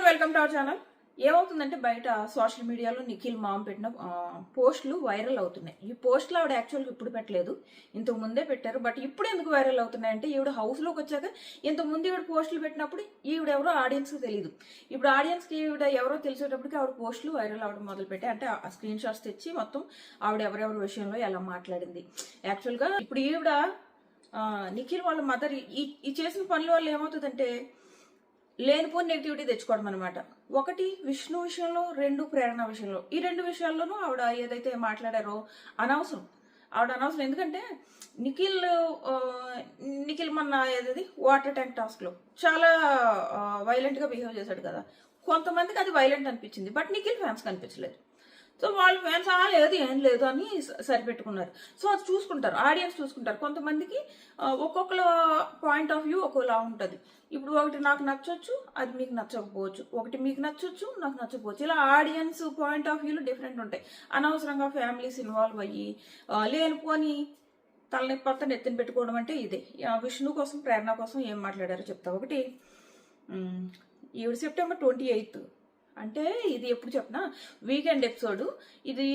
Welcome to our channel. ఏమవుతుందంటే బయట social మీడియాలో నిఖిల్ మామ్ పెట్టిన పోస్టులు వైరల్ అవుతున్నాయి. ఈ పోస్టులు ఆవిడ యాక్చువల్గా ఇప్పుడు పెట్టలేదు, ఇంతకు ముందే పెట్టారు. బట్ ఇప్పుడు ఎందుకు వైరల్ అవుతున్నాయంటే ఈవిడ హౌస్లోకి వచ్చాక ఇంతకు ముందు ఈవిడ పోస్టులు పెట్టినప్పుడు ఈవిడ ఎవరో ఆడియన్స్కి తెలియదు. ఇప్పుడు ఆడియన్స్కి ఈవిడ ఎవరో తెలిసేటప్పటికి ఆవిడ పోస్టులు వైరల్ అవ్వడం మొదలుపెట్టాయి. అంటే ఆ స్క్రీన్ షాట్స్ తెచ్చి మొత్తం ఆవిడ ఎవరెవరి విషయంలో ఎలా మాట్లాడింది. యాక్చువల్గా ఇప్పుడు ఈవిడ నిఖిల్ వాళ్ళ మదర్ ఈ చేసిన పనుల వల్ల ఏమవుతుందంటే లేనిపోని నెగిటివిటీ తెచ్చుకోవడం అనమాట. ఒకటి విష్ణు విషయంలో, రెండు ప్రేరణ విషయంలో. ఈ రెండు విషయాల్లోనూ ఆవిడ ఏదైతే మాట్లాడారో అనవసరం. ఎందుకంటే నిఖిల్ మొన్న ఏదది వాటర్ ట్యాంక్ టాస్క్లో చాలా వైలెంట్గా బిహేవ్ చేశాడు కదా. కొంతమందికి అది వైలెంట్ అనిపించింది, బట్ నిఖిల్ ఫ్యాన్స్ కనిపించలేదు. సో వాళ్ళ ఫ్యాన్స్ లేదు ఏం లేదు అని సరిపెట్టుకున్నారు. సో అది చూసుకుంటారు, ఆడియన్స్ చూసుకుంటారు. కొంతమందికి ఒక్కొక్కల పాయింట్ ఆఫ్ వ్యూ ఒక్కోలా ఉంటుంది. ఇప్పుడు ఒకటి నాకు నచ్చొచ్చు, అది మీకు నచ్చకపోవచ్చు. ఒకటి మీకు నచ్చొచ్చు, నాకు నచ్చకపోవచ్చు. ఇలా ఆడియన్స్ పాయింట్ ఆఫ్ వ్యూలు డిఫరెంట్ ఉంటాయి. అనవసరంగా ఫ్యామిలీస్ ఇన్వాల్వ్ అయ్యి లేనిపోని తలనొప్పి నెత్తిన పెట్టుకోవడం అంటే ఇదే. విష్ణు కోసం, ప్రేరణ కోసం ఏం మాట్లాడారో చెప్తా. ఒకటి, ఈవిడ September 28 అంటే ఇది ఎప్పుడు చెప్పినా వీకెండ్ ఎపిసోడ్ ఇది.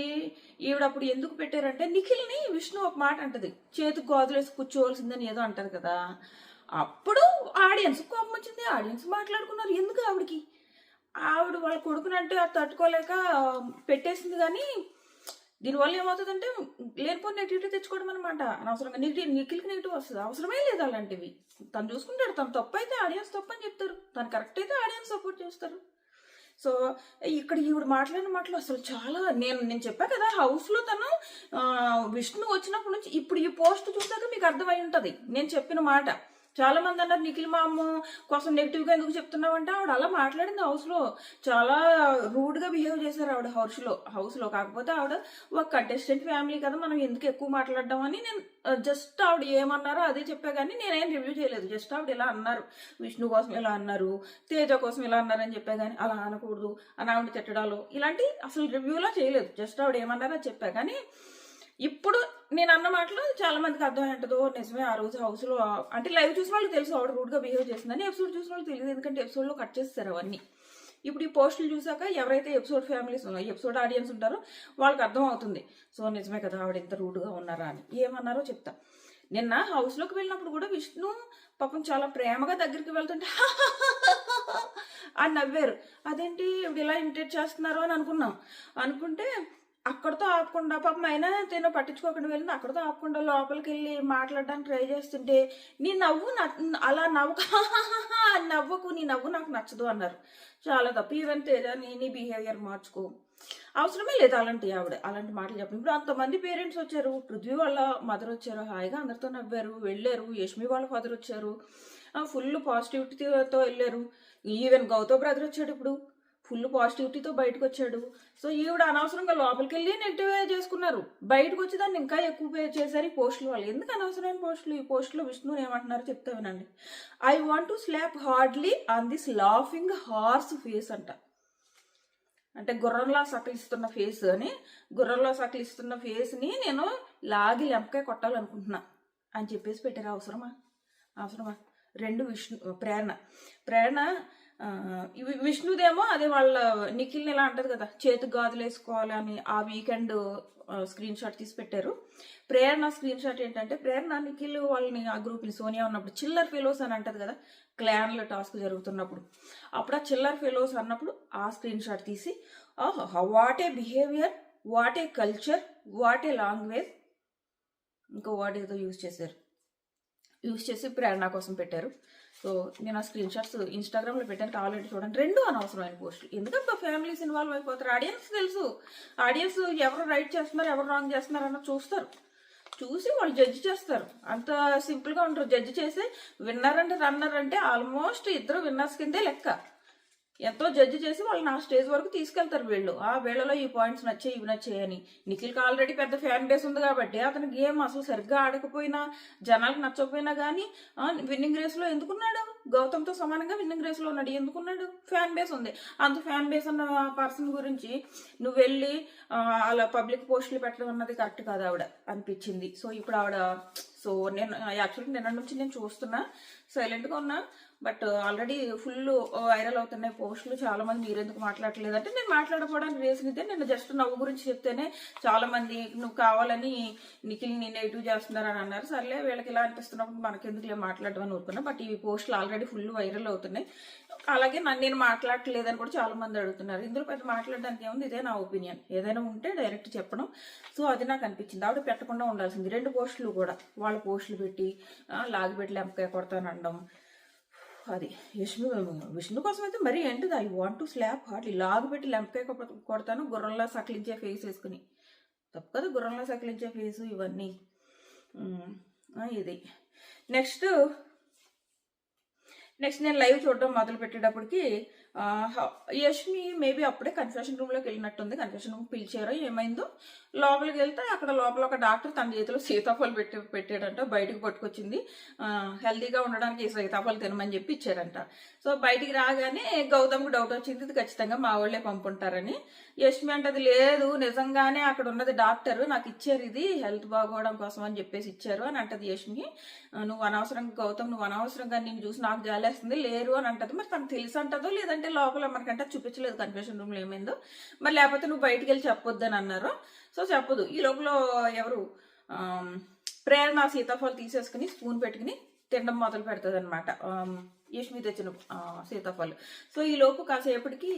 ఈవిడప్పుడు ఎందుకు పెట్టారంటే నిఖిల్ని విష్ణు ఒక మాట అంటది, చేతికి గోదలేసి కూర్చోవలసిందని ఏదో అంటారు కదా. అప్పుడు ఆడియన్స్ కోపం వచ్చింది, ఆడియన్స్ మాట్లాడుకున్నారు. ఎందుకు ఆవిడ వాళ్ళ కొడుకునంటే అది తట్టుకోలేక పెట్టేసింది. కానీ దీనివల్ల ఏమవుతుందంటే లేనిపోతే నెగిటివిటీ తెచ్చుకోవడం అనమాట. అనవసరంగా నిఖిల్కి నెగిటివ్ వస్తుంది. అవసరమే లేదు అలాంటివి. తను చూసుకుంటాడు. తను తప్పు అయితే ఆడియన్స్ తప్పు అని చెప్తారు, తను కరెక్ట్ అయితే ఆడియన్స్ సపోర్ట్ చేస్తారు. సో ఇక్కడ ఈవిడ మాట్లాడిన మాటలు అసలు చాలా నేను చెప్పా కదా, హౌస్లో తను విష్ణు వచ్చినప్పటి నుంచి ఇప్పుడు ఈ పోస్ట్ చూసాక మీకు అర్థమై ఉంటుంది నేను చెప్పిన మాట. చాలా మంది అన్నారు నిఖిల్ మామ కోసం నెగిటివ్గా ఎందుకు చెప్తున్నావంటే ఆవిడ అలా మాట్లాడింది హౌస్లో. చాలా రూడ్గా బిహేవ్ చేశారు ఆవిడ హౌస్లో. కాకపోతే ఆవిడ ఒక కంటెస్టెంట్ ఫ్యామిలీ కదా, మనం ఎందుకు ఎక్కువ మాట్లాడడం అని నేను జస్ట్ ఆవిడ ఏమన్నారో అదే చెప్పా. కానీ నేనేం రివ్యూ చేయలేదు. జస్ట్ ఆవిడ ఇలా అన్నారు, విష్ణు కోసం ఇలా అన్నారు, తేజ కోసం ఇలా అన్నారని చెప్పా. కానీ అలా అనకూడదు అని ఆవిడ తిట్టడాలు ఇలాంటి అసలు రివ్యూలో చేయలేదు. జస్ట్ ఆవిడ ఏమన్నారో చెప్పా. కానీ ఇప్పుడు నేను అన్న మాటలు చాలా మందికి అర్థమై ఉంటుందో నిజమే. ఆ రోజు హౌస్లో అంటే లైవ్ చూసిన వాళ్ళకి తెలుసు ఆవిడ రూడ్గా బిహేవ్ చేసిందని. ఎపిసోడ్ చూసిన వాళ్ళకి తెలియదు, ఎందుకంటే ఎపిసోడ్లో కట్ చేస్తారు అవన్నీ. ఇప్పుడు ఈ పోస్టులు చూసాక ఎవరైతే ఎపిసోడ్ ఆడియన్స్ ఉంటారో వాళ్ళకి అర్థం అవుతుంది. సో నిజమే కదా ఆవిడ ఎంత రూడ్గా ఉన్నారా అని. ఏమన్నారో చెప్తా. నిన్న హౌస్లోకి వెళ్ళినప్పుడు కూడా విష్ణు పాపం చాలా ప్రేమగా దగ్గరికి వెళ్తుంటే అని నవ్వారు. అదేంటి ఇప్పుడు ఇలా ఇమిటేట్ చేస్తున్నారు అని అనుకుంటే అక్కడితో ఆపకుండా పాపం అయినా తేనో పట్టించుకోకుండా వెళ్ళింది. అక్కడితో ఆపకుండా లోపలికి వెళ్ళి మాట్లాడడానికి ట్రై చేస్తుంటే నీ నవ్వు అలా నవ్వకు, నీ నవ్వు నాకు నచ్చదు అన్నారు. చాలా తప్పు. ఈవెన్ తేజ నీ బిహేవియర్ మార్చుకో, అవసరమే లేదు అలాంటి మాటలు చెప్పండి. ఇప్పుడు అంతమంది పేరెంట్స్ వచ్చారు, పృథ్వీ వాళ్ళ మదర్ వచ్చారు, హాయిగా అందరితో నవ్వారు, వెళ్ళారు. యష్మి వాళ్ళ ఫాదర్ వచ్చారు, ఫుల్ పాజిటివిటీతో వెళ్ళారు. ఈవెన్ గౌతమ్ బ్రదర్ వచ్చాడు, ఇప్పుడు ఫుల్ పాజిటివిటీతో బయటకు వచ్చాడు. సో ఈవిడ అనవసరంగా లోపలికి వెళ్ళి నెగిటివ్ చేసుకున్నారు. బయటకు వచ్చి దాన్ని ఇంకా ఎక్కువ చేశారు ఈ పోస్టుల వాళ్ళు. ఎందుకు అనవసరమైన పోస్టులు? ఈ పోస్టులో విష్ణుని ఏమంటున్నారో చెప్తా వినండి. I want to slap hardly on this laughing horse face అంట. అంటే గుర్రంలా సకిలిస్తున్న ఫేస్ అని, గుర్రంలో సకిలిస్తున్న ఫేస్ని నేను లాగి లెంపకాయ కొట్టాలనుకుంటున్నా అని చెప్పేసి పెట్టారు. అవసరమా? రెండు ప్రేరణ విష్ణుదేమో అదే వాళ్ళ నిఖిల్ని ఎలా అంటది కదా, చేతికి గాజులు వేసుకోవాలి అని ఆ వీకెండ్ స్క్రీన్ షాట్ తీసి పెట్టారు. ప్రేరణ స్క్రీన్ షాట్ ఏంటంటే, ప్రేరణ నిఖిల్ వాళ్ళని ఆ గ్రూప్ని సోనియా ఉన్నప్పుడు చిల్లర్ ఫెలోస్ అని అంటది కదా, క్లాన్లో టాస్క్ జరుగుతున్నప్పుడు. అప్పుడు ఆ చిల్లర్ ఫెలోస్ అన్నప్పుడు ఆ స్క్రీన్ షాట్ తీసి what a behaviour, what a culture, what a language, ఇంకో వర్డ్ ఏదో యూజ్ చేసి ప్రేరణ కోసం పెట్టారు. సో నేను ఆ స్క్రీన్ షాట్స్ ఇన్స్టాగ్రామ్లో పెట్టాను, కావాలంటే చూడండి. రెండు అనవసరమైన పోస్టులు. ఎందుకంటే ఫ్యామిలీస్ ఇన్వాల్వ్ అయిపోతారు. ఆడియన్స్ తెలుసు, ఆడియన్స్ ఎవరు రైట్ చేస్తున్నారు ఎవరు రాంగ్ చేస్తున్నారు అన్న చూసి వాళ్ళు జడ్జి చేస్తారు. అంత సింపుల్గా ఉంటారు. జడ్జి చేసి విన్నర్ అంటే రన్నర్ అంటే ఆల్మోస్ట్ ఇద్దరు విన్నర్స్ కిందే లెక్క. ఎంతో జడ్జి చేసి వాళ్ళని ఆ స్టేజ్ వరకు తీసుకెళ్తారు వీళ్ళు. వీళ్ళలో ఈ పాయింట్స్ నచ్చాయి, ఇవి నచ్చాయని. నిఖిల్కి ఆల్రెడీ పెద్ద ఫ్యాన్ బేస్ ఉంది కాబట్టి అతని గేమ్ అసలు సరిగ్గా ఆడకపోయినా, జనాలకు నచ్చకపోయినా కానీ విన్నింగ్ రేస్లో ఎందుకున్నాడు? గౌతమ్తో సమానంగా విన్నింగ్ రేస్లో ఉన్నాడు. ఎందుకున్నాడు? ఫ్యాన్ బేస్ ఉంది. అంత ఫ్యాన్ బేస్ ఉన్న పర్సన్ గురించి నువ్వు వెళ్ళి అలా పబ్లిక్ పోస్టులు పెట్టడం అన్నది కరెక్ట్ కాదు ఆవిడ అనిపించింది. సో ఇప్పుడు ఆవిడ నేను యాక్చువల్గా నిన్న నుంచి నేను చూస్తున్నా, సైలెంట్గా ఉన్నా. బట్ ఆల్రెడీ ఫుల్ వైరల్ అవుతున్నాయి పోస్టులు. చాలా మంది మీరు ఎందుకు మాట్లాడలేదు అంటే, నేను మాట్లాడకపోవడానికి రీజన్ ఇదే. నేను జస్ట్ నవ్వు గురించి చెప్తేనే చాలా మంది నువ్వు కావాలని నిఖిల్ని నెగిటివ్ చేస్తున్నారని అన్నారు. సర్లే వీళ్ళకి ఇలా అనిపిస్తున్నప్పుడు మనకెందుకులే మాట్లాడడం అని ఊరుకున్నా. బట్ ఈ పోస్టులు ఆల్రెడీ ఫుల్ వైరల్ అవుతున్నాయి. అలాగే నేను మాట్లాడలేదని కూడా చాలా మంది అడుగుతున్నారు. ఇందులో పెద్ద మాట్లాడడానికి ఏముంది, ఇదే నా ఒపీనియన్. ఏదైనా ఉంటే డైరెక్ట్ చెప్పడం. సో అది నాకు అనిపించింది. ఆవిడ పెట్టకుండా ఉండాల్సింది. 2 పోస్టులు కూడా వాళ్ళ పోస్టులు పెట్టి లాగిపెట్టి లెంపకాయ కొడతానడం. అది విష్ణు కోసం అయితే మరీ ఏంటిది, I want to slap heart. లాగు పెట్టి లెంపకాయ కొడతాను గుర్రంలా సకిలించే ఫేస్ వేసుకుని. తప్పు కదా గుర్రంలా సకిలించే ఫేసు ఇవన్నీ. ఇది నెక్స్ట్ నేను లైవ్ చూడడం మొదలు పెట్టేటప్పటికి యష్మి మేబీ అప్పుడే కన్ఫెషన్ రూమ్లోకి వెళ్ళినట్టుంది. కన్ఫెషన్ రూమ్ పిలిచారో ఏమైందో. లోపలికి వెళ్తే అక్కడ లోపల ఒక డాక్టర్ తన చేతిలో సీతాఫలం పెట్టాడంట. బయటకు పట్టుకొచ్చింది. హెల్తీగా ఉండడానికి ఈ సీతాఫలం తినమని చెప్పి ఇచ్చారంట. సో బయటికి రాగానే గౌతమ్కి డౌట్ వచ్చింది, ఇది ఖచ్చితంగా మా వాళ్ళే పంపుంటారని. యష్మి అంటే అది లేదు, నిజంగానే అక్కడ ఉన్నది డాక్టర్, నాకు ఇచ్చారు, ఇది హెల్త్ బాగోవడం కోసం అని చెప్పేసి ఇచ్చారు అని అంటది యష్మి. నువ్వు అనవసరంగా గౌతమ్, నువ్వు అనవసరంగా నిన్ను చూసి నాకు జాలేస్తుంది లేరు అని అంటది. మరి తనకు తెలిసి అంటదో లేదంటే లోపల మనకంటే చూపించలేదు కన్ఫెషన్ రూమ్లో ఏమైందో. మరి లేకపోతే నువ్వు బయటికి వెళ్ళి చెప్పొద్దని అన్నారు. సో చెప్పదు. ఈ లోపల ఎవరు ప్రేరణ సీతాఫలం తీసేసుకుని స్పూన్ పెట్టుకుని తినడం మొదలు పెడుతుంది అనమాట, యష్మి తెచ్చిన సీతాఫలం. సో ఈ లోపు కాసేపటికి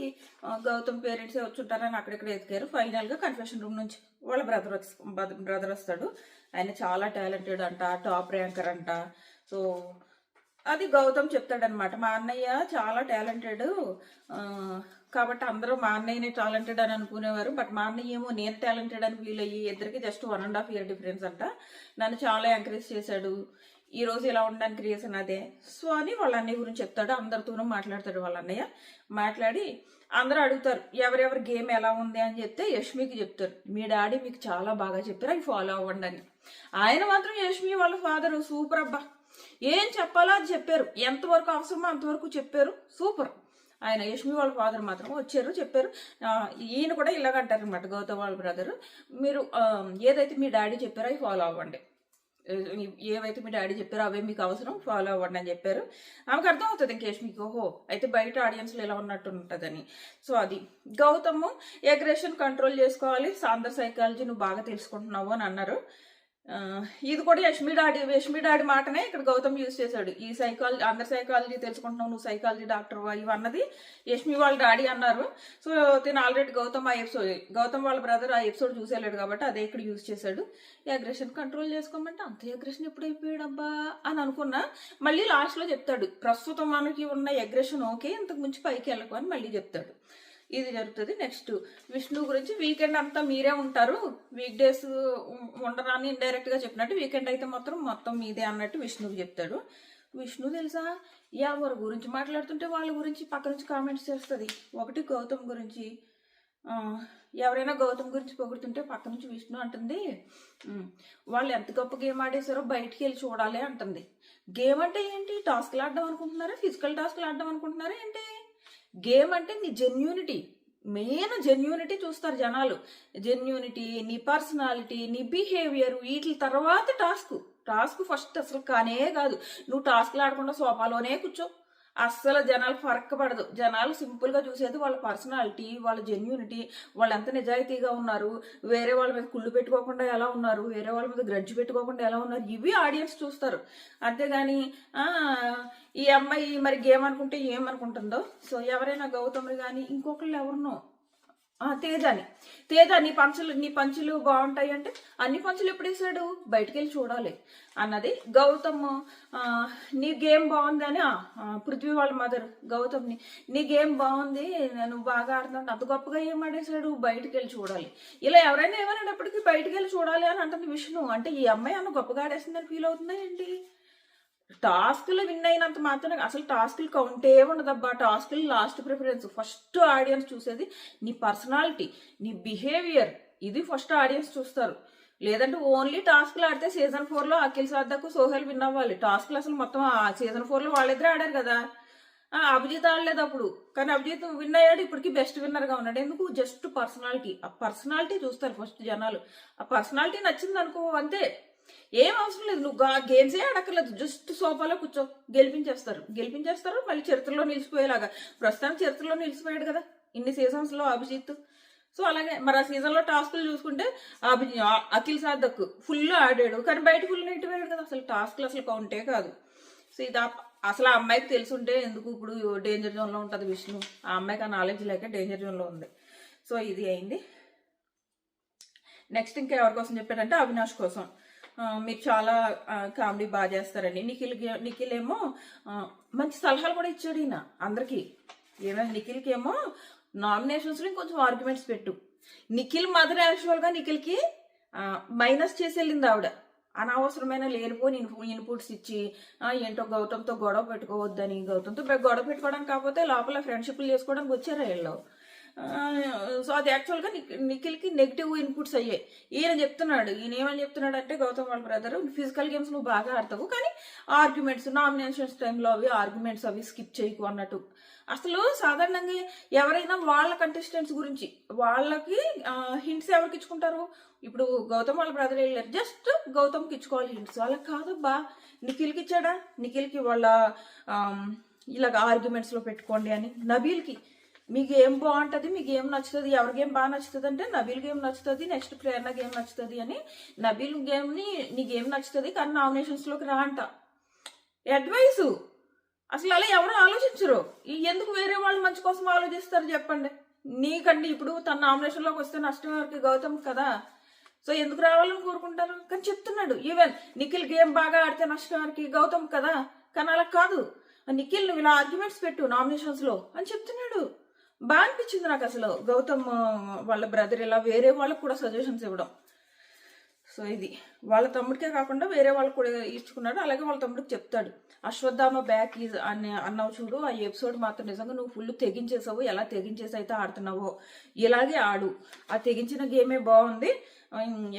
గౌతమ్ పేరెంట్సే వచ్చుంటారని అక్కడిక్కడ ఎతికారు. ఫైనల్గా కన్ఫెషన్ రూమ్ నుంచి వాళ్ళ బ్రదర్ వస్తాడు. ఆయన చాలా టాలెంటెడ్ అంట, టాప్ ర్యాంకర్ అంట. సో అది గౌతమ్ చెప్తాడనమాట, మా అన్నయ్య చాలా టాలెంటెడ్ కాబట్టి అందరూ మా అన్నయ్యనే టాలెంటెడ్ అని అనుకునేవారు. బట్ మా అన్నయ్య ఏమో నేను టాలెంటెడ్ అని ఫీల్ అయ్యి, ఇద్దరికి జస్ట్ 1.5 year డిఫరెన్స్ అంట. నన్ను చాలా ఎంకరేజ్ చేశాడు, ఈ రోజు ఇలా ఉండడానికి రీజన్ అదే. సో అని వాళ్ళ అన్నయ్య గురించి చెప్తాడు. అందరితోనూ మాట్లాడతాడు వాళ్ళ అన్నయ్య. మాట్లాడి అందరూ అడుగుతారు ఎవరెవరి గేమ్ ఎలా ఉంది అని చెప్తే యష్మికి చెప్తారు, మీ డాడీ మీకు చాలా బాగా చెప్పారు, అవి ఫాలో అవ్వండి అని. ఆయన మాత్రం యష్మి వాళ్ళ ఫాదర్ సూపర్ అబ్బా, ఏం చెప్పాలో అది చెప్పారు, ఎంతవరకు అవసరమో అంతవరకు చెప్పారు, సూపర్. ఆయన యష్మి వాళ్ళ ఫాదర్ మాత్రం వచ్చారు చెప్పారు. ఈయన కూడా ఇలాగంటారు అనమాట గౌతమ్ వాళ్ళ బ్రదర్, మీరు ఏదైతే మీ డాడీ చెప్పారో అవి ఫాలో అవ్వండి, ఏవైతే మీ డాడీ చెప్పారో అవే మీకు అవసరం, ఫాలో అవ్వండి అని చెప్పారు. ఆమెకు అర్థం అవుతుంది ఇంక యష్మికి, ఓహో అయితే బయట ఆడియన్స్లో ఎలా ఉన్నట్టు ఉంటుందని. సో అది గౌతమ్ అగ్రెషన్ కంట్రోల్ చేసుకోవాలి, సాందర్ సైకాలజీ నువ్వు బాగా తెలుసుకుంటున్నావు అని అన్నారు. ఇది కూడా యష్మి డాడీ మాటనే ఇక్కడ గౌతమ్ యూజ్ చేశాడు. ఈ సైకాలజీ అందరి సైకాలజీ తెలుసుకుంటున్నావు, నువ్వు సైకాలజీ డాక్టర్ ఇవన్నది యష్మి వాళ్ళ డాడీ అన్నారు. సో తిను ఆల్రెడీ గౌతమ్ వాళ్ళ బ్రదర్ ఆ ఎపిసోడ్ చూసేలేడు కాబట్టి అదే ఇక్కడ యూజ్ చేశాడు. ఈ అగ్రెషన్ కంట్రోల్ చేసుకోమంటే అంత అగ్రెషన్ ఎప్పుడైపోయాడబ్బా అని అనుకున్నా. మళ్ళీ లాస్ట్లో చెప్తాడు, ప్రస్తుతం మనకి ఉన్న అగ్రెషన్ ఓకే, ఇంతకు మించి పైకి వెళ్ళకు అని మళ్ళీ చెప్తాడు. ఇది జరుగుతుంది. నెక్స్ట్ విష్ణు గురించి, వీకెండ్ అంతా మీరే ఉంటారు, వీక్ డేస్ ఉండరాని ఇండైరెక్ట్గా చెప్పినట్టు, వీకెండ్ అయితే మొత్తం మీదే అన్నట్టు విష్ణుకి చెప్తాడు. విష్ణు తెలుసా ఎవరి గురించి మాట్లాడుతుంటే వాళ్ళ గురించి పక్క నుంచి కామెంట్స్ చేస్తుంది. ఒకటి గౌతమ్ గురించి, ఎవరైనా గౌతమ్ గురించి పొగుడుతుంటే పక్క నుంచి విష్ణు అంటుంది, వాళ్ళు ఎంత గొప్ప గేమ్ ఆడేసారో బయటికి వెళ్ళి చూడాలి అంటుంది. గేమ్ అంటే ఏంటి? టాస్క్లు ఆడడం అనుకుంటున్నారా? ఫిజికల్ టాస్క్లు ఆడడం అనుకుంటున్నారా ఏంటి? గేమ్ అంటే నీ జెన్యూనిటీ, మెయిన్ జెన్యూనిటీ చూస్తారు జనాలు. జెన్యూనిటీ, నీ పర్సనాలిటీ, నీ బిహేవియర్, వీటి తర్వాత టాస్క్ ఫస్ట్ అసలు కానే కాదు. నువ్వు టాస్క్లు ఆడకుండా సోఫాలోనే కూర్చో, అస్సలు జనాలు ఫరక్ పడదు. జనాలు సింపుల్గా చూసేది వాళ్ళ పర్సనాలిటీ, వాళ్ళ జెన్యూనిటీ, వాళ్ళు ఎంత నిజాయితీగా ఉన్నారు, వేరే వాళ్ళ మీద కుళ్ళు పెట్టుకోకుండా ఎలా ఉన్నారు, వేరే వాళ్ళ మీద గ్రడ్జ్ పెట్టుకోకుండా ఎలా ఉన్నారు, ఇవి ఆడియన్స్ చూస్తారు. అంతేగాని ఈ అమ్మాయి మరి గేమ్ అనుకుంటే ఏమనుకుంటుందో. సో ఎవరైనా గౌతమ్ని కానీ ఇంకొకళ్ళు ఎవరినో, తేజ నీ పంచులు బాగుంటాయి అంటే, అన్ని పంచులు ఎప్పుడు వేసాడు, బయటికి వెళ్ళి చూడాలి అన్నది. గౌతమ్ నీ గేమ్ బాగుంది అని పృథ్వీ వాళ్ళ మదర్ గౌతమ్ని, నీ గేమ్ బాగుంది, నువ్వు బాగా ఆడుతున్నావు, అంత గొప్పగా ఏం ఆడేసాడు, బయటికి వెళ్ళి చూడాలి. ఇలా ఎవరైనా ఏమనేటప్పటికీ బయటికి వెళ్ళి చూడాలి అని అంటుంది విష్ణు. అంటే ఈ అమ్మాయి అన్న గొప్పగా ఆడేస్తుందని ఫీల్ అవుతుందా ఏంటి? టాస్క్లు విన్ అయినంత మాత్రం అసలు టాస్క్లు కౌంటే ఉండదబ్బా. టాస్క్లు లాస్ట్ ప్రిఫరెన్స్. ఫస్ట్ ఆడియన్స్ చూసేది నీ పర్సనాలిటీ, నీ బిహేవియర్, ఇది ఫస్ట్ ఆడియన్స్ చూస్తారు. లేదంటే ఓన్లీ టాస్క్లు ఆడితే సీజన్ 4లో అఖిల్ సార్థక్ సోహెల్ విన్ అవ్వాలి. టాస్క్లు అసలు మొత్తం ఆ సీజన్ 4లో వాళ్ళిద్దరే ఆడారు కదా. అభిజిత్ ఆడలేదు అప్పుడు, కానీ అభిజిత్ విన్ అయ్యాడు. ఇప్పటికీ బెస్ట్ విన్నర్ గా ఉన్నాడు. ఎందుకు? Just personality. ఆ పర్సనాలిటీ చూస్తారు ఫస్ట్ జనాలు. ఆ పర్సనాలిటీ నచ్చింది అనుకో అంతే, ఏం అవసరం లేదు. నువ్వు గేమ్సే ఆడక్కర్లేదు, జస్ట్ సోఫాలో కూర్చో, గెలిపించేస్తారు. మళ్ళీ చరిత్రలో నిలిచిపోయేలాగా. ప్రస్తుతానికి చరిత్రలో నిలిచిపోయాడు కదా ఇన్ని సీజన్స్ లో అభిజిత్. సో అలాగే మరి ఆ సీజన్ లో టాస్క్లు చూసుకుంటే అఖిల్ సార్థక్ ఫుల్ ఆడాడు, కానీ బయట ఫుల్ నెగిటివ్ అయ్యాడు కదా. అసలు టాస్క్లు అసలు కౌంటే కాదు. సో ఇది అసలు ఆ అమ్మాయికి తెలుసుంటే ఎందుకు ఇప్పుడు డేంజర్ జోన్ లో ఉంటుంది విష్ణు. ఆ అమ్మాయికి ఆ నాలెడ్జ్ లేక డేంజర్ జోన్ లో ఉంది. సో ఇది అయింది. నెక్స్ట్ ఇంకా ఎవరి కోసం చెప్పాడంటే అవినాష్ కోసం. మీరు చాలా కామెడీ బాగా చేస్తారండి. నిఖిల్ ఏమో మంచి సలహాలు కూడా ఇచ్చాడు ఈయన అందరికి. ఏమైనా నిఖిల్కి ఏమో నామినేషన్స్ లో కొంచెం ఆర్గ్యుమెంట్స్ పెట్టు. నిఖిల్ మదర్ యాక్చువల్ గా నిఖిల్కి మైనస్ చేసి వెళ్ళింది ఆవిడ. అనవసరమైన లేనిపోని ఇన్పుట్స్ ఇచ్చి ఏంటో గౌతమ్తో గొడవ పెట్టుకోవద్దని. గౌతమ్తో గొడవ పెట్టుకోవడానికి కాకపోతే లోపల ఫ్రెండ్షిప్లు చేసుకోవడానికి వచ్చారు వీళ్ళు. సో అది యాక్చువల్గా నిఖిల్కి నెగిటివ్ ఇన్పుట్స్ అయ్యాయి. ఈయన ఏమని చెప్తున్నాడు అంటే, గౌతమ్ వాళ్ళ బ్రదర్ ఫిజికల్ గేమ్స్ నువ్వు బాగా ఆడతావు, కానీ ఆర్గ్యుమెంట్స్ నామినేషన్స్ టైంలో ఆర్గ్యుమెంట్స్ అవి స్కిప్ చేయకు అన్నట్టు. అసలు సాధారణంగా ఎవరైనా వాళ్ళ కంటెస్టెంట్స్ గురించి వాళ్ళకి హింట్స్ ఎవరికి ఇచ్చుకుంటారు? ఇప్పుడు గౌతమ్ వాళ్ళ బ్రదర్ వెళ్ళారు, జస్ట్ గౌతమ్కి ఇచ్చుకోవాలి హింట్స్. వాళ్ళకి కాదబ్బా, నిఖిల్కి ఇచ్చాడా? నిఖిల్కి వాళ్ళ ఇలాగ ఆర్గ్యుమెంట్స్లో పెట్టుకోండి అని. నబీల్కి మీకు ఏం బాగుంటుంది, మీకు ఏం నచ్చుతుంది, ఎవరి గేమ్ బాగా నచ్చుతుంది అంటే నబీల్ గేమ్ నచ్చుతుంది, నెక్స్ట్ ప్రేరణ గేమ్ నచ్చుతుంది అని. నబీల్ గేమ్ని నీ గేమ్ నచ్చుతుంది కానీ నామినేషన్స్లోకి రా అంట. అడ్వైసు. అసలు అలా ఎవరు ఆలోచించరు. ఎందుకు వేరే వాళ్ళు మంచి కోసం ఆలోచిస్తారు చెప్పండి? నీకండి ఇప్పుడు తన నామినేషన్లోకి వస్తే నష్టం ఎవరికి? గౌతమ్ కదా. సో ఎందుకు రావాలని కోరుకుంటారు? కానీ చెప్తున్నాడు, ఈవెన్ నిఖిల్ గేమ్ బాగా ఆడితే నష్టం ఎవరికి? గౌతమ్ కదా. కానీ అలా కాదు, నిఖిల్ నువ్వు ఇలా ఆర్గ్యుమెంట్స్ పెట్టు నామినేషన్స్లో అని చెప్తున్నాడు. బాగా అనిపించింది నాకు అసలు గౌతమ్ వాళ్ళ బ్రదర్ ఇలా వేరే వాళ్ళకు కూడా సజెషన్స్ ఇవ్వడం. సో ఇది వాళ్ళ తమ్ముడికే కాకుండా వేరే వాళ్ళకి కూడా ఇచ్చుకున్నాడు. అలాగే వాళ్ళ తమ్ముడికి చెప్తాడు, అశ్వత్థామ బ్యాక్ ఈజ్ అని అన్నావు చూడు, ఆ ఎపిసోడ్ మాత్రం నిజంగా నువ్వు ఫుల్ తెగించేసావు, ఎలా తెగించేసి అయితే ఆడుతున్నావో ఇలాగే ఆడు. ఆ తెగించిన గేమే బాగుంది,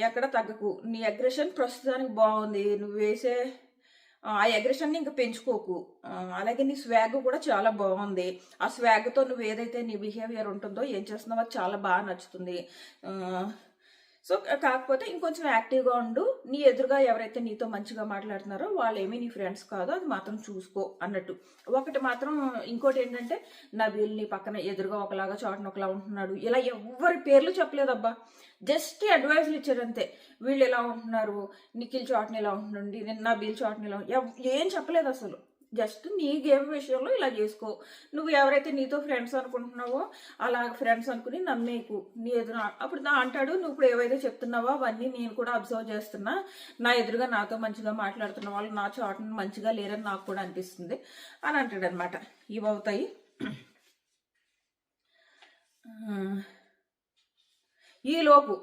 ఎక్కడ తగ్గకు. నీ అగ్రెషన్ ప్రస్తుతానికి బాగుంది, నువ్వు వేసే ఆ అగ్రెషన్ని ఇంకా పెంచుకోకు. అలాగే నీ స్వాగ్ కూడా చాలా బాగుంది. ఆ స్వాగ్తో నువ్వు ఏదైతే నీ బిహేవియర్ ఉంటుందో, ఏం చేస్తున్నావో అది చాలా బాగా నచ్చుతుంది. సో కాకపోతే ఇంకొంచెం యాక్టివ్గా ఉండు. నీ ఎదురుగా ఎవరైతే నీతో మంచిగా మాట్లాడుతున్నారో వాళ్ళు ఏమీ నీ ఫ్రెండ్స్ కాదు, అది మాత్రం చూసుకో అన్నట్టు. ఒకటి మాత్రం ఇంకోటి ఏంటంటే, నబీల్ నీ పక్కన ఎదురుగా ఒకలాగా చాటున ఒకలా ఉంటున్నాడు. ఇలా ఎవరి పేర్లు చెప్పలేదబ్బా, జస్ట్ అడ్వైజ్లు ఇచ్చారంతే. వీళ్ళు ఎలా ఉంటున్నారు, నిఖిల్ చాట్ని ఎలా ఉంటుండండి, నబీల్ చాట్ని ఎలా, ఏం చెప్పలేదు అసలు. జస్ట్ నీ గేమ్ విషయంలో ఇలా చేసుకో. నువ్వు ఎవరైతే నీతో ఫ్రెండ్స్ అనుకుంటున్నావో అలా ఫ్రెండ్స్ అనుకుని నమ్మేకు. నీ ఎదురు అప్పుడు అంటాడు, నువ్వు ఇప్పుడు ఏవైతే చెప్తున్నావో అవన్నీ నేను కూడా అబ్జర్వ్ చేస్తున్నా. నా ఎదురుగా నాతో మంచిగా మాట్లాడుతున్న వాళ్ళు నా చాటును మంచిగా లేరని నాకు కూడా అనిపిస్తుంది అని అంటాడు అనమాట. ఇవి అవుతాయి. ఈలోపు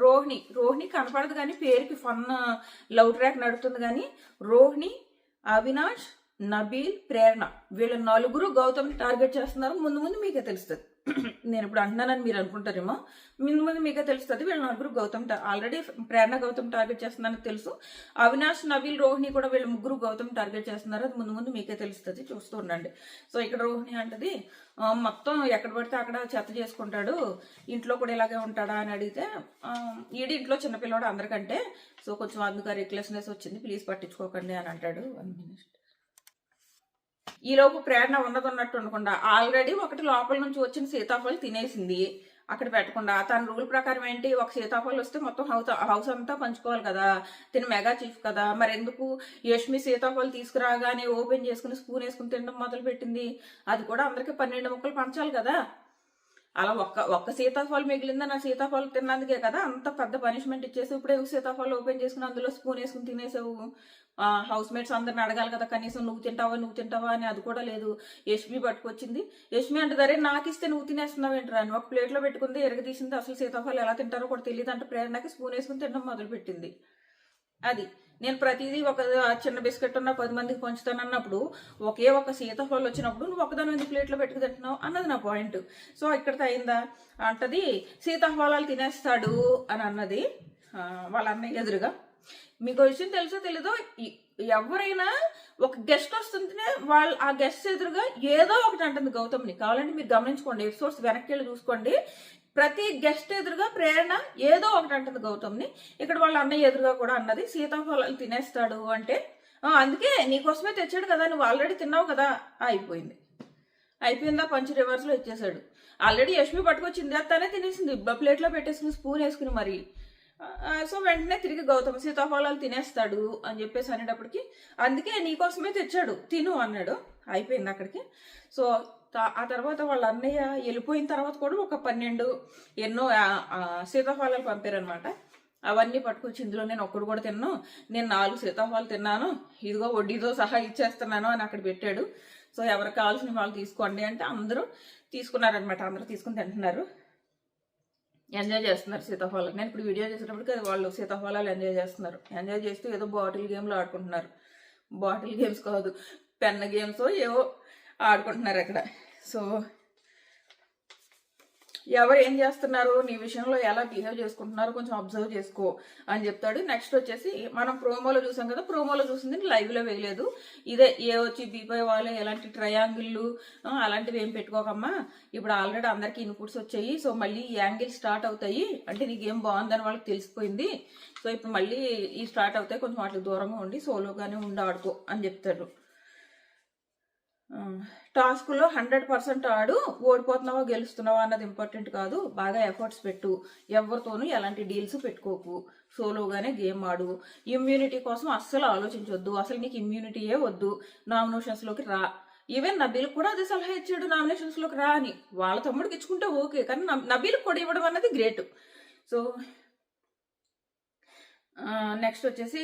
రోహిణి కనపడదు కానీ పేరుకి ఫన్ లవ్ ట్రాక్ నడుతుంది. కానీ రోహిణి, అవినాష్, నబీల్, ప్రేరణ వీళ్ళ నలుగురు గౌతమ్ని టార్గెట్ చేస్తున్నారు. ముందు మీకే తెలుస్తుంది. నేను ఇప్పుడు అంటున్నానని మీరు అనుకుంటారేమో, ముందు మీకే తెలుస్తుంది. వీళ్ళ నలుగురు గౌతమ్ ఆల్రెడీ ప్రేరణ గౌతమ్ టార్గెట్ చేస్తున్నారని తెలుసు. అవినాష్, నబీల్, రోహిణి కూడా వీళ్ళ ముగ్గురు గౌతమ్ టార్గెట్ చేస్తున్నారు. అది ముందు మీకే తెలుస్తుంది, చూస్తూ ఉండండి. సో ఇక్కడ రోహిణి అంటది, మొత్తం ఎక్కడ పడితే అక్కడ చెత్త చేసుకుంటాడు, ఇంట్లో కూడా ఇలాగే ఉంటాడా అని అడిగితే, ఈడి ఇంట్లో చిన్నపిల్లవాడు అందరికంటే, సో కొంచెం అందుకు రిక్లెస్నెస్ వచ్చింది, ప్లీజ్ పట్టించుకోకండి అని అంటాడు. 1 minute. ఈలోపు ప్రేరణ ఉన్నట్టు ఉండకుండా ఆల్రెడీ ఒకటి లోపల నుంచి వచ్చిన సీతాఫలం తినేసింది. అక్కడ పెట్టకుండా తన రూల్ ప్రకారం ఏంటి, ఒక సీతాఫలం వస్తే మొత్తం హౌస్ అంతా పంచుకోవాలి కదా, తిన మెగా చీఫ్ కదా. మరి ఎందుకు యష్మి సీతాఫలం తీసుకురాగానే ఓపెన్ చేసుకుని స్పూన్ వేసుకుని తినడం మొదలు పెట్టింది? అది కూడా అందరికి 12 ముక్కలు పంచాలి కదా. అలా ఒక్క సీతాఫలం మిగిలిందని ఆ సీతాఫలం తిన్నందుకే కదా అంత పెద్ద పనిష్మెంట్ ఇచ్చేసి ఇప్పుడు ఎందుకు సీతాఫలం ఓపెన్ చేసుకుని అందులో స్పూన్ వేసుకుని తినేసావు? హౌస్ మేట్స్ అందరిని అడగాలి కదా కనీసం, నువ్వు తింటావా అని. అది కూడా లేదు. యష్మి పట్టుకొచ్చింది. యష్మి అంటే సరే నాకు ఇస్తే నువ్వు తినేస్తున్నావు ఏంటరా అని ఒక ప్లేట్లో పెట్టుకుంది, ఎరగదీసింది. అసలు సీతాఫలం ఎలా తింటారో కూడా తెలియదు అంటే ప్రేరణకి స్పూన్ వేసుకుని తినడం మొదలుపెట్టింది. అది నేను ప్రతిదీ ఒక చిన్న బిస్కెట్ ఉన్న 10 మందికి పంచుతాను అన్నప్పుడు ఒకే ఒక సీతాఫలం వచ్చినప్పుడు నువ్వు ఒకదాని ఎందుకు ప్లేట్లో పెట్టుకు తింటున్నావు అన్నది నా పాయింట్. సో ఇక్కడితో అయిందా అంటది, సీతాఫలాలు తినేస్తాడు అని అన్నది వాళ్ళ అన్నయ్య ఎదురుగా. మీకు విషయం తెలుసో తెలీదో, ఎవరైనా ఒక గెస్ట్ వస్తుంటేనే వాళ్ళు ఆ గెస్ట్ ఎదురుగా ఏదో ఒకటి అంటుంది గౌతమ్ని. కావాలంటే మీరు గమనించుకోండి, ఎపిసోడ్స్ వెనక్కి వెళ్ళి చూసుకోండి. ప్రతి గెస్ట్ ఎదురుగా ప్రేరణ ఏదో ఒకటి అంటుంది గౌతమ్ని. ఇక్కడ వాళ్ళ అన్నయ్య ఎదురుగా కూడా అన్నది, సీతాఫలాలు తినేస్తాడు అంటే అందుకే నీకోసమే తెచ్చాడు కదా, నువ్వు ఆల్రెడీ తిన్నావు కదా. అయిపోయిందా, పంచి రివర్స్లో ఇచ్చేసాడు. ఆల్రెడీ యష్మి పట్టుకొచ్చింది, తనే తినేసింది ప్లేట్లో పెట్టేసుకుని స్పూన్ వేసుకుని మరి. సో వెంటనే తిరిగి గౌతమ్ సీతాఫలాలు తినేస్తాడు అని చెప్పేసి అనేటప్పటికి, అందుకే నీకోసమే తెచ్చాడు తిను అన్నాడు. అయిపోయింది అక్కడికి. సో ఆ తర్వాత వాళ్ళ అన్నయ్య వెళ్ళిపోయిన తర్వాత కూడా ఒక 12 ఎన్నో సీతాఫలాలు పంపారనమాట. అవన్నీ పట్టుకొచ్చి ఇందులో నేను ఒక్కడు కూడా తిన్నాను, నేను 4 సీతాఫలాలు తిన్నాను, ఇదిగో వడ్డీతో సహా ఇచ్చేస్తున్నాను అని అక్కడ పెట్టాడు. సో ఎవరికి కావాల్సిన వాళ్ళు తీసుకోండి అంటే అందరూ తీసుకున్నారనమాట. అందరూ తీసుకుని తింటున్నారు, ఎంజాయ్ చేస్తున్నారు సీతాఫలాలు. నేను ఇప్పుడు వీడియో చేసేటప్పటికి వాళ్ళు సీతాఫలాలు ఎంజాయ్ చేస్తున్నారు. ఎంజాయ్ చేస్తూ ఏదో బాటిల్ గేమ్లు ఆడుకుంటున్నారు. బాటిల్ గేమ్స్ కాదు, పెన్ గేమ్స్ ఏవో ఆడుకుంటున్నారు అక్కడ. సో ఎవరు ఏం చేస్తున్నారు, నీ విషయంలో ఎలా బిహేవ్ చేసుకుంటున్నారో కొంచెం అబ్జర్వ్ చేసుకో అని చెప్తాడు. నెక్స్ట్ వచ్చేసి మనం ప్రోమోలో చూసాం కదా, ప్రోమోలో చూసింది లైవ్లో వేయలేదు. ఇదే ఏ వచ్చి బీపై వాళ్ళు ఎలాంటి ట్రయాంగిళ్ళు అలాంటివి ఏం పెట్టుకోకమ్మా, ఇప్పుడు ఆల్రెడీ అందరికీ ఇన్పుట్స్ వచ్చాయి. సో మళ్ళీ ఈ యాంగిల్ స్టార్ట్ అవుతాయి అంటే నీకేం బాగుందని వాళ్ళకి తెలిసిపోయింది. సో ఇప్పుడు మళ్ళీ ఈ స్టార్ట్ అవుతాయి, కొంచెం వాటికి దూరంగా ఉండి సోలోగానే ఉండి ఆడుకో అని చెప్తాడు. టాస్క్లో 100% ఆడు, ఓడిపోతున్నావా గెలుస్తున్నావా అన్నది ఇంపార్టెంట్ కాదు, బాగా ఎఫర్ట్స్ పెట్టు, ఎవరితోనూ ఎలాంటి డీల్స్ పెట్టుకోకు, సోలోగానే గేమ్ ఆడు, ఇమ్యూనిటీ కోసం అస్సలు ఆలోచించొద్దు, అసలు నీకు ఇమ్యూనిటీయే వద్దు, నామినేషన్స్లోకి రా. ఈవెన్ నబీల్ కూడా అదే సలహా ఇచ్చాడు, నామినేషన్స్లోకి రా అని. వాళ్ళ తమ్ముడికి ఇచ్చుకుంటే ఓకే, కానీ నబీల్ కూడా ఇవ్వడం అన్నది గ్రేట్. సో నెక్స్ట్ వచ్చేసి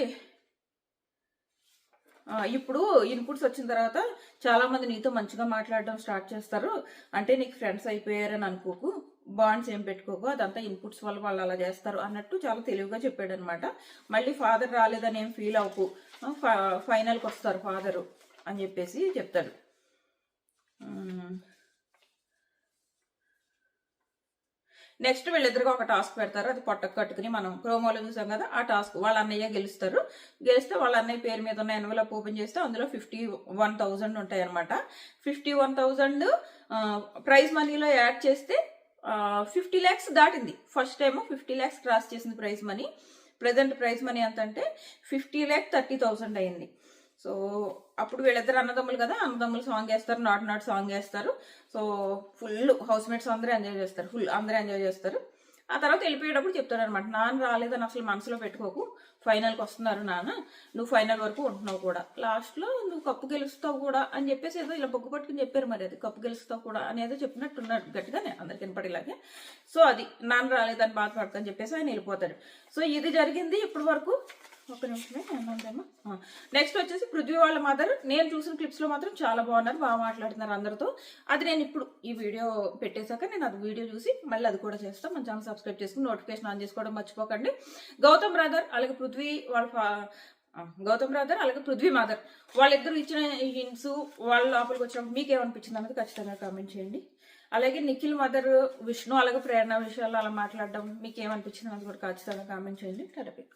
ఇప్పుడు ఇన్పుట్స్ వచ్చిన తర్వాత చాలా మంది నీతో మంచిగా మాట్లాడడం స్టార్ట్ చేస్తారు, అంటే నీకు ఫ్రెండ్స్ అయిపోయారని అనుకోకు, బాండ్స్ ఏం పెట్టుకోకు, అదంతా ఇన్పుట్స్ వల్ల వాళ్ళు అలా చేస్తారు అన్నట్టు చాలా తెలివిగా చెప్పాడు అనమాట. మళ్ళీ ఫాదర్ రాలేదని ఏం ఫీల్ అవ్వకు, ఫైనల్కి వస్తారు ఫాదరు అని చెప్పేసి చెప్తాడు. నెక్స్ట్ వీళ్ళిద్దరికి ఒక టాస్క్ పెడతారు, అది పొట్టకు కట్టుకుని మనం ప్రోమోలో చూసాం కదా, ఆ టాస్క్ వాళ్ళ అన్నయ్య గెలుస్తారు. గెలిస్తే వాళ్ళ అన్నయ్య పేరు మీద ఉన్న ఎన్వలప్ ఓపెన్ చేస్తే అందులో 51,000 ఉంటాయి అనమాట. 51,000 ప్రైజ్ మనీలో యాడ్ చేస్తే 50 lakhs దాటింది. ఫస్ట్ టైం 50 lakhs క్రాస్ చేసింది prize money. Present prize money ఎంత అంటే 50,30,000 అయింది. సో అప్పుడు వీళ్ళిద్దరు అన్నదమ్ములు కదా, అన్నదమ్ములు సాంగ్ వేస్తారు, నాట్ సాంగ్ వేస్తారు. సో ఫుల్ హౌస్ మేట్స్ అందరూ ఎంజాయ్ చేస్తారు, అందరూ ఎంజాయ్ చేస్తారు. ఆ తర్వాత వెళ్ళిపోయేటప్పుడు చెప్తాడు అనమాట, నాన్న రాలేదని అసలు మనసులో పెట్టుకోకు, ఫైనల్కి వస్తున్నారు నాన్న, నువ్వు ఫైనల్ వరకు ఉంటున్నావు కూడా, లాస్ట్లో నువ్వు కప్పు గెలుస్తావు కూడా అని చెప్పేసి ఏదో ఇలా బొగ్గు పట్టుకుని చెప్పారు. మరి అది కప్పు గెలుస్తావు కూడా అనేది చెప్పినట్టున్నాడు గట్టిగానే అందరికి వినపడేలాగే. సో అది నాన్న రాలేదని బాధపడకని చెప్పేసి ఆయన వెళ్ళిపోతాడు. సో ఇది జరిగింది ఇప్పటి వరకు. ఒక నిమిషమే ఏమందేమో. నెక్స్ట్ వచ్చేసి పృథ్వీ వాళ్ళ మదర్. నేను చూసిన క్లిప్స్లో మాత్రం చాలా బాగున్నారు, బాగా మాట్లాడుతున్నారు అందరితో. అది నేను ఇప్పుడు ఈ వీడియో పెట్టేశాక నేను అది వీడియో చూసి మళ్ళీ అది కూడా చేస్తాను. మన ఛానల్ సబ్స్క్రైబ్ చేసుకుని నోటిఫికేషన్ ఆన్ చేసుకోవడం మర్చిపోకండి. గౌతమ్ బ్రదర్ అలాగే పృథ్వీ అలాగే పృథ్వీ మదర్ వాళ్ళిద్దరు ఇచ్చిన హింట్స్ వాళ్ళ లోపలికి వచ్చినప్పుడు మీకు ఏమనిపించింది అన్నది ఖచ్చితంగా కామెంట్ చేయండి. అలాగే నిఖిల్ మదర్, విష్ణు అలాగే ప్రేరణ విషయాల్లో అలా మాట్లాడడం మీకు ఏమనిపించింది అన్నది కూడా ఖచ్చితంగా కామెంట్ చేయండి. టెరపిక్.